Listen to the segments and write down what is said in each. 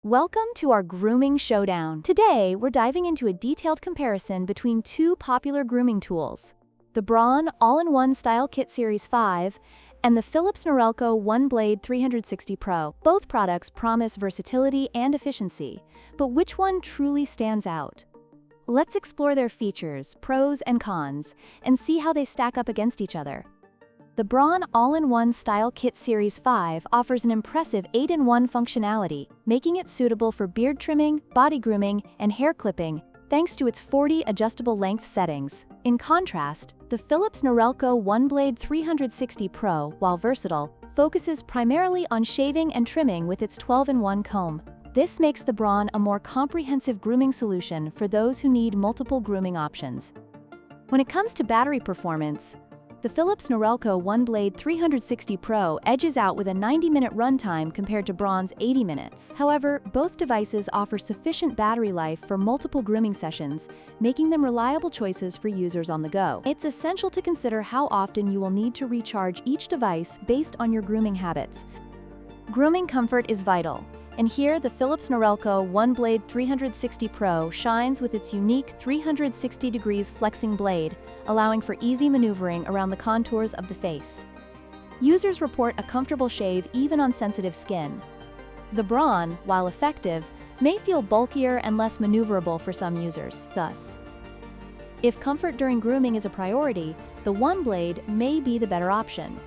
Welcome to our grooming showdown. Today, we're diving into a detailed comparison between two popular grooming tools, the Braun All-in-One Style Kit Series 5 and the Philips Norelco OneBlade 360 Pro. Both products promise versatility and efficiency, but which one truly stands out? Let's explore their features, pros and cons, and see how they stack up against each other. The Braun All-in-One Style Kit Series 5 offers an impressive 8-in-1 functionality, making it suitable for beard trimming, body grooming, and hair clipping, thanks to its 40 adjustable length settings. In contrast, the Philips Norelco OneBlade 360 Pro, while versatile, focuses primarily on shaving and trimming with its 12-in-1 comb. This makes the Braun a more comprehensive grooming solution for those who need multiple grooming options. When it comes to battery performance, the Philips Norelco OneBlade 360 Pro edges out with a 90-minute runtime compared to Braun's 80 minutes. However, both devices offer sufficient battery life for multiple grooming sessions, making them reliable choices for users on the go. It's essential to consider how often you will need to recharge each device based on your grooming habits. Grooming comfort is vital, and here the Philips Norelco OneBlade 360 Pro shines with its unique 360 degrees flexing blade, allowing for easy maneuvering around the contours of the face. Users report a comfortable shave even on sensitive skin. The Braun, while effective, may feel bulkier and less maneuverable for some users. Thus, if comfort during grooming is a priority, the OneBlade may be the better option.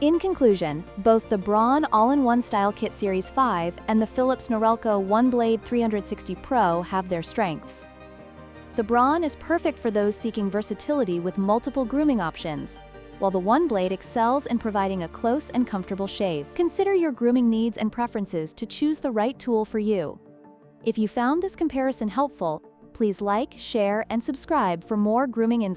In conclusion, both the Braun All-in-One Style Kit Series 5 and the Philips Norelco OneBlade 360 Pro have their strengths. The Braun is perfect for those seeking versatility with multiple grooming options, while the OneBlade excels in providing a close and comfortable shave. Consider your grooming needs and preferences to choose the right tool for you. If you found this comparison helpful, please like, share, and subscribe for more grooming insights.